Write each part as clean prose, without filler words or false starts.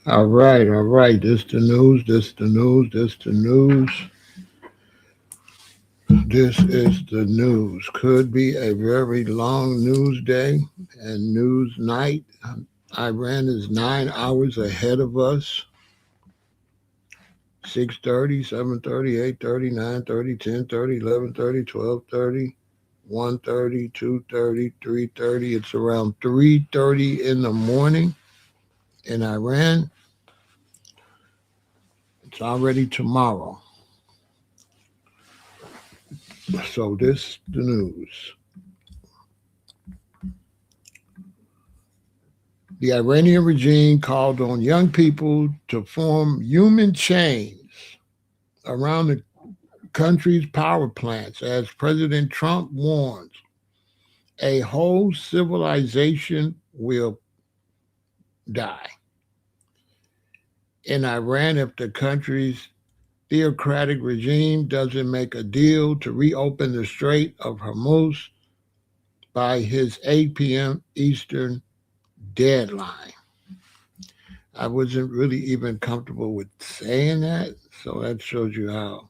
All right, all right. This the news, this the news, this the news. This is the news. Could be a very long news day and news night. Iran is 9 hours ahead of us. 6:30, 7:30, 8:30, 9:30, 10:30, 11:30, 12:30, 1:30, 2:30, 3:30. It's around 3:30 in the morning in Iran. It's already tomorrow. So this the news. The Iranian regime called on young people to form human chains around the country's power plants as President Trump warns a whole civilization will die in Iran if the country's theocratic regime doesn't make a deal to reopen the Strait of Hormuz by his 8 p.m. Eastern deadline. I wasn't really even comfortable with saying that, so that shows you how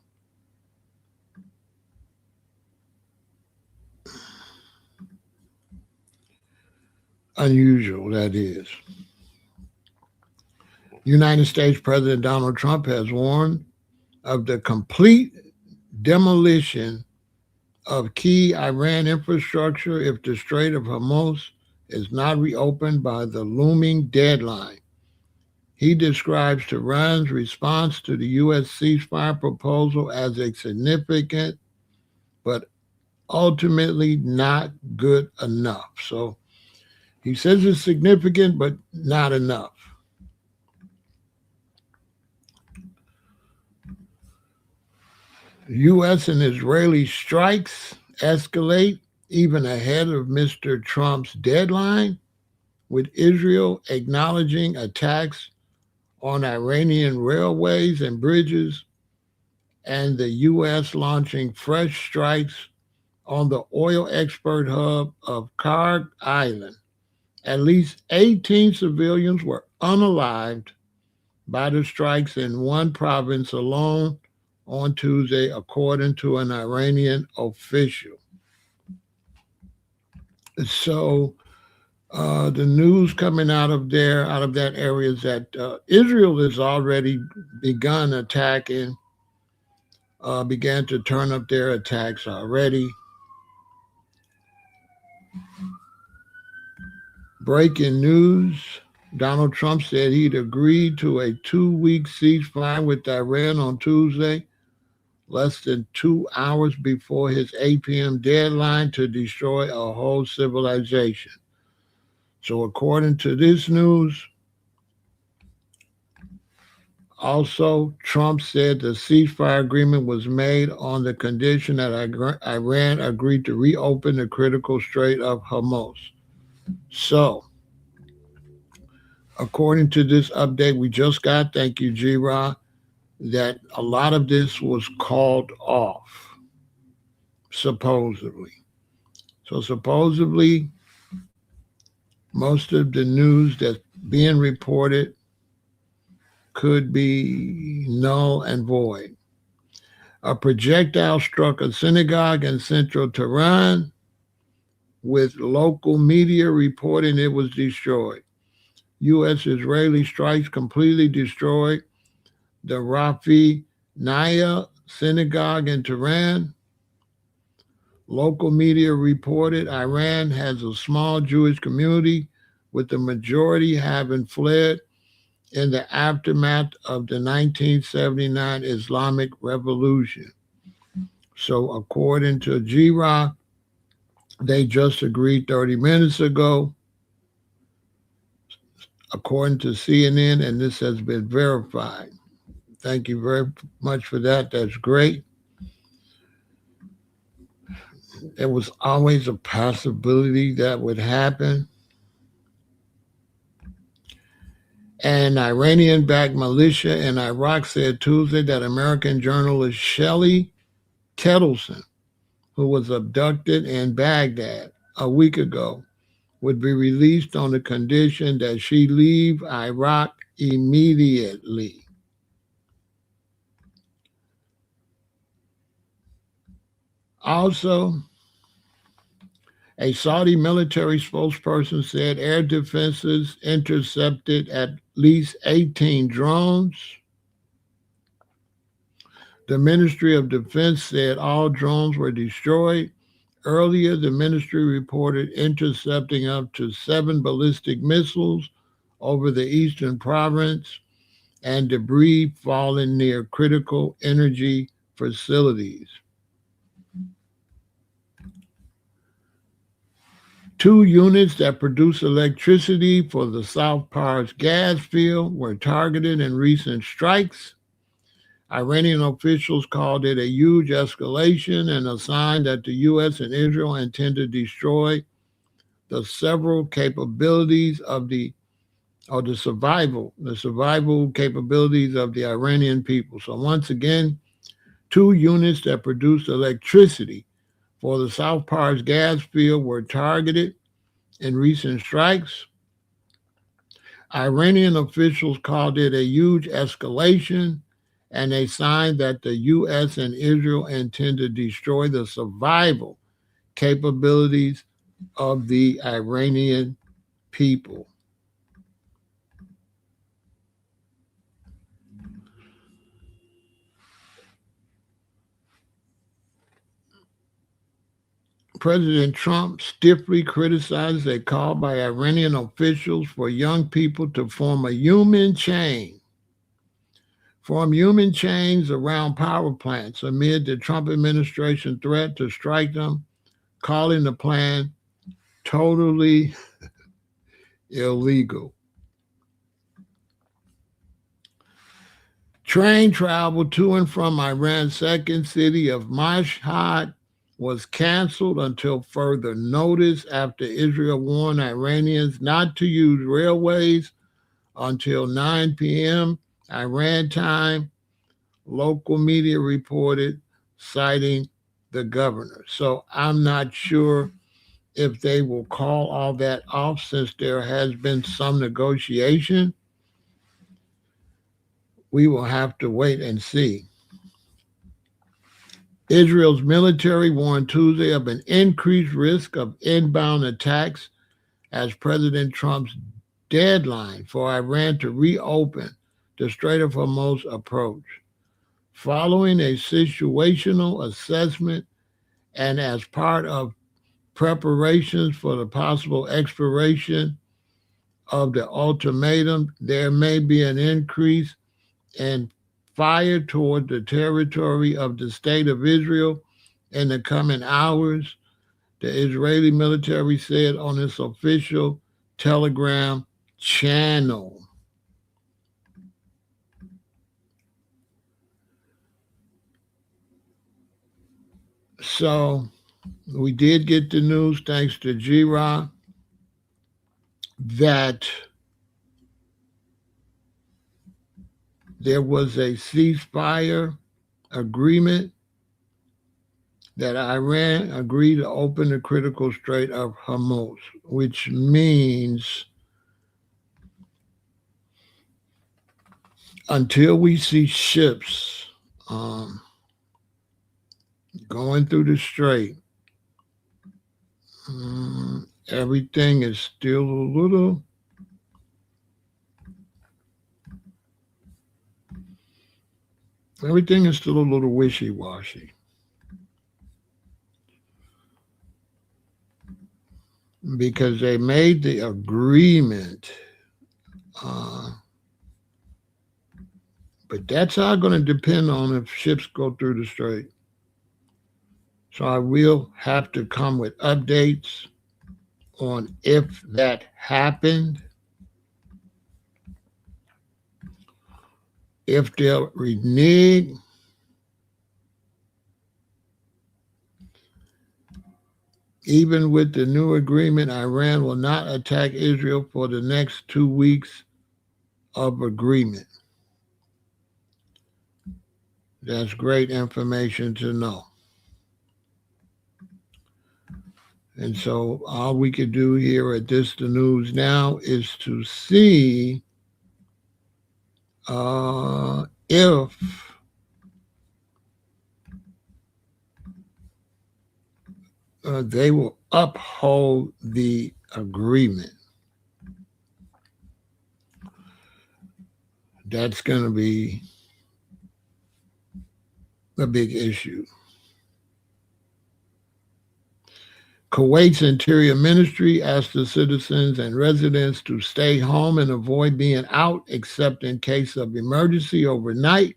unusual that is. United States President Donald Trump has warned of the complete demolition of key Iran infrastructure if the Strait of Hormuz is not reopened by the looming deadline. He describes Tehran's response to the U.S. ceasefire proposal as a significant but ultimately not good enough. So he says it's significant but not enough. U.S. and Israeli strikes escalate even ahead of Mr. Trump's deadline, with Israel acknowledging attacks on Iranian railways and bridges, and the U.S. launching fresh strikes on the oil export hub of Karg Island. At least 18 civilians were unalived by the strikes in one province alone on Tuesday, according to an Iranian official. So, the news coming out of there, out of that area, is that Israel has already begun attacking, began to turn up their attacks already. Breaking news: Donald Trump said he'd agreed to a 2 week ceasefire with Iran on Tuesday, less than 2 hours before his 8 p.m. deadline to destroy a whole civilization. So, according to this news, also, Trump said the ceasefire agreement was made on the condition that Iran agreed to reopen the critical Strait of Hormuz. So, according to this update we just got, thank you, G Ra, that a lot of this was called off, supposedly. So, supposedly, most of the news that's being reported could be null and void. A projectile struck a synagogue in central Tehran, with local media reporting it was destroyed. U.S. Israeli strikes completely destroyed the Rafi Naya synagogue in Tehran. Local media reported Iran has a small Jewish community, with the majority having fled in the aftermath of the 1979 Islamic Revolution. So, according to GRA, they just agreed 30 minutes ago, according to CNN, and this has been verified. Thank you very much for that. That's great. There was always a possibility that would happen. An Iranian backed militia in Iraq said Tuesday that American journalist Shelley Kettleson, who was abducted in Baghdad a week ago, would be released on the condition that she leave Iraq immediately. Also, a Saudi military spokesperson said air defenses intercepted at least 18 drones. The Ministry of Defense said all drones were destroyed. Earlier, the ministry reported intercepting up to 7 ballistic missiles over the eastern province and debris falling near critical energy facilities. 2 units that produce electricity for the South Pars gas field were targeted in recent strikes. Iranian officials called it a huge escalation and a sign that the U.S. and Israel intend to destroy the several capabilities of the survival capabilities of the Iranian people. So once again, 2 units that produce electricity for the South Pars gas field were targeted in recent strikes. Iranian officials called it a huge escalation and a sign that the U.S. and Israel intend to destroy the survival capabilities of the Iranian people. President Trump stiffly criticized a call by Iranian officials for young people to form human chains around power plants amid the Trump administration threat to strike them, calling the plan totally illegal. Train travel to and from Iran's second city of Mashhad was canceled until further notice after Israel warned Iranians not to use railways until 9 p.m. Iran time, local media reported, citing the governor. So I'm not sure if they will call all that off since there has been some negotiation. We will have to wait and see. Israel's military warned Tuesday of an increased risk of inbound attacks as President Trump's deadline for Iran to reopen the Strait of Hormuz approach. Following a situational assessment and as part of preparations for the possible expiration of the ultimatum, there may be an increase in fire toward the territory of the State of Israel in the coming hours, the Israeli military said on its official Telegram channel. So we did get the news, thanks to Gira, that there was a ceasefire agreement that Iran agreed to open the critical Strait of Hormuz, which means until we see ships going through the strait, everything is still a little wishy-washy. Because they made the agreement, but that's all going to depend on if ships go through the strait. So I will have to come with updates on if that happened, if they'll renege. Even with the new agreement, Iran will not attack Israel for the next 2 weeks of agreement. That's great information to know. And so all we could do here at This the News Now is to see if they will uphold the agreement. That's going to be a big issue. Kuwait's Interior Ministry asked the citizens and residents to stay home and avoid being out except in case of emergency overnight.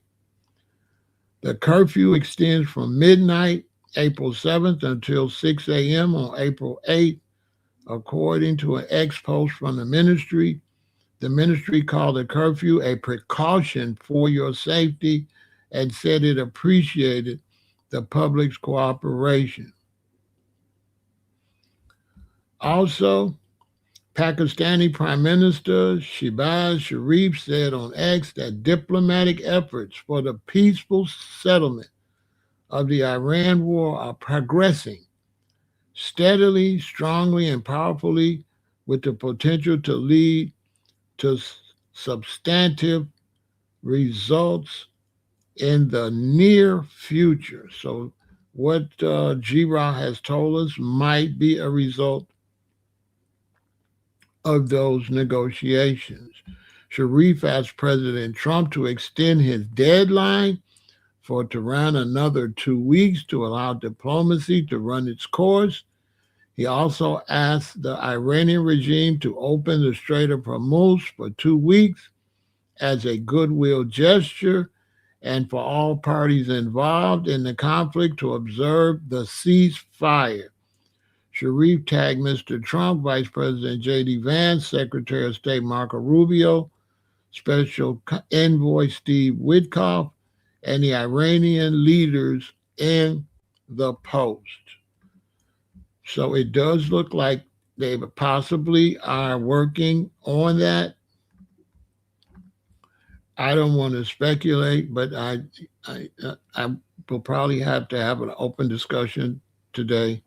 The curfew extends from midnight, April 7th, until 6 a.m. on April 8th, according to an ex-post from the ministry. The ministry called the curfew a precaution for your safety and said it appreciated the public's cooperation. Also, Pakistani Prime Minister Shehbaz Sharif said on X that diplomatic efforts for the peaceful settlement of the Iran war are progressing steadily, strongly, and powerfully with the potential to lead to substantive results in the near future. So what G-Ra has told us might be a result of those negotiations. Sharif asked President Trump to extend his deadline for Tehran another 2 weeks to allow diplomacy to run its course. He also asked the Iranian regime to open the Strait of Hormuz for 2 weeks as a goodwill gesture and for all parties involved in the conflict to observe the ceasefire. Sharif tagged Mr. Trump, Vice President J.D. Vance, Secretary of State Marco Rubio, Special Envoy Steve Witkoff, and the Iranian leaders in the post. So it does look like they possibly are working on that. I don't want to speculate, but I will probably have to have an open discussion today.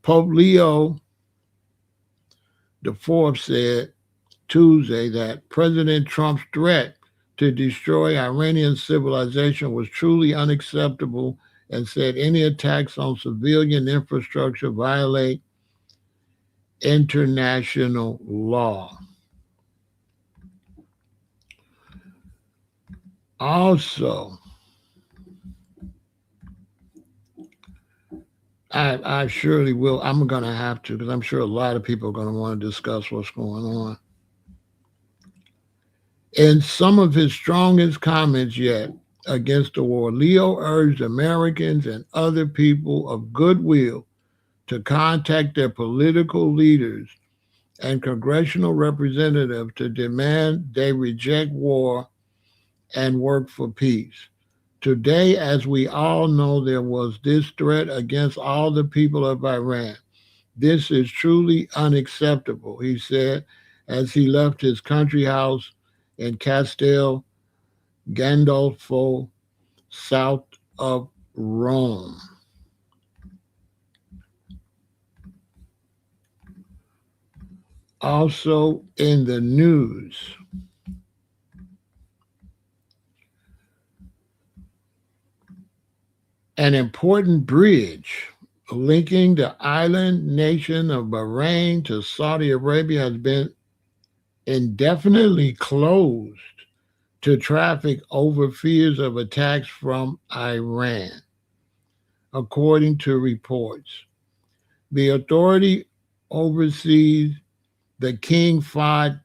Pope Leo IV said Tuesday that President Trump's threat to destroy Iranian civilization was truly unacceptable and said any attacks on civilian infrastructure violate international law. Also, I surely will. I'm going to have to, because I'm sure a lot of people are going to want to discuss what's going on. In some of his strongest comments yet against the war, Leo urged Americans and other people of goodwill to contact their political leaders and congressional representatives to demand they reject war and work for peace. Today, as we all know, there was this threat against all the people of Iran. This is truly unacceptable, he said as he left his country house in Castel Gandolfo, south of Rome. Also in the news, an important bridge linking the island nation of Bahrain to Saudi Arabia has been indefinitely closed to traffic over fears of attacks from Iran, according to reports. The authority oversees the King Fahd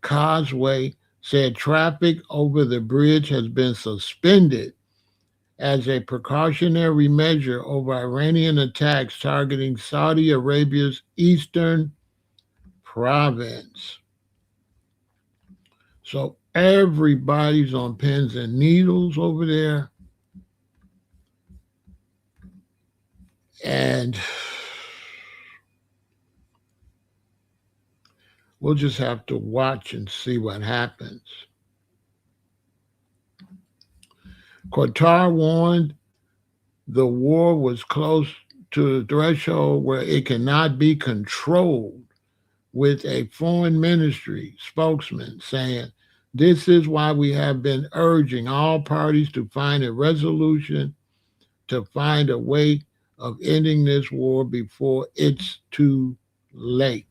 Causeway said traffic over the bridge has been suspended as a precautionary measure over Iranian attacks targeting Saudi Arabia's eastern province. So everybody's on pins and needles over there. And we'll just have to watch and see what happens. Qatar warned the war was close to the threshold where it cannot be controlled, with a foreign ministry spokesman saying This is why we have been urging all parties to find a resolution, to find a way of ending this war before it's too late.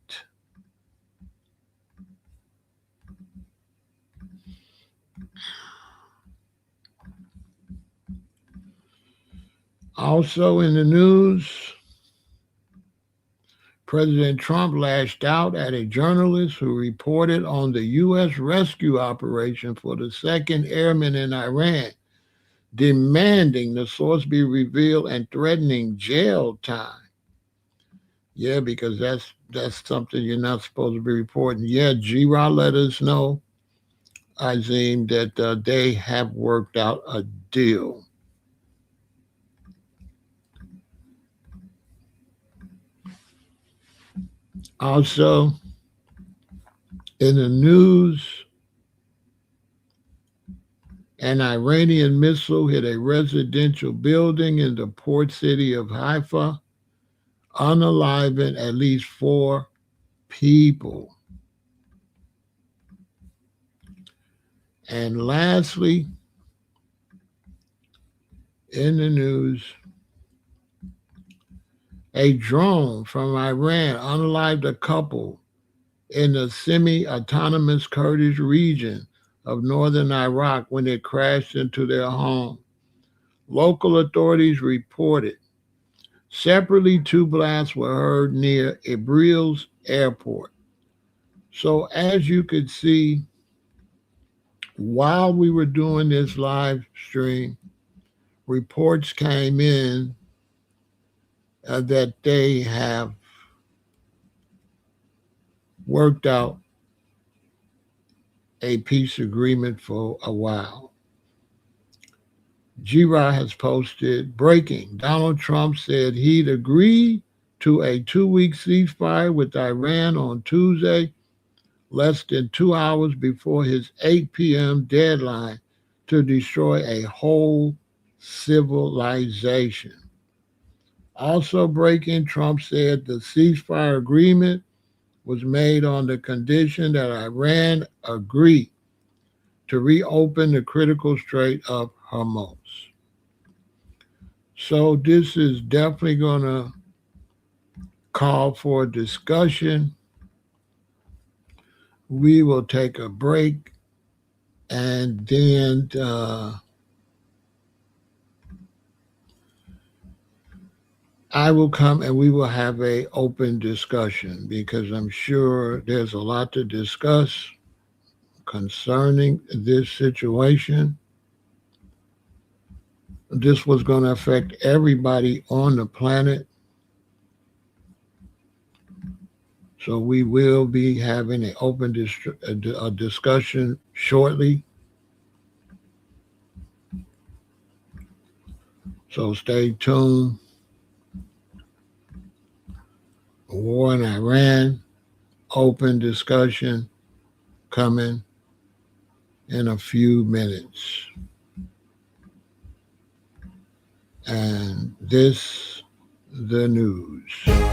Also in the news, President Trump lashed out at a journalist who reported on the U.S. rescue operation for the 2nd Airmen in Iran, demanding the source be revealed and threatening jail time. Yeah, because that's something you're not supposed to be reporting. Yeah, G-Ra let us know, Azim, that they have worked out a deal. Also, in the news, an Iranian missile hit a residential building in the port city of Haifa, unaliving at least 4 people. And lastly, in the news, a drone from Iran unalived a couple in the semi-autonomous Kurdish region of northern Iraq when it crashed into their home. Local authorities reported. Separately, 2 blasts were heard near Erbil's airport. So as you could see, while we were doing this live stream, reports came in that they have worked out a peace agreement for a while. G-Ra has posted breaking. Donald Trump said he'd agree to a 2-week ceasefire with Iran on Tuesday, less than 2 hours before his 8 p.m. deadline to destroy a whole civilization. Also breaking, Trump said the ceasefire agreement was made on the condition that Iran agree to reopen the critical Strait of Hormuz. So this is definitely going to call for a discussion. We will take a break and then I will come and we will have a open discussion because I'm sure there's a lot to discuss concerning this situation. This was going to affect everybody on the planet. So we will be having an open discussion shortly. So stay tuned. War in Iran, open discussion coming in a few minutes. And this, the news.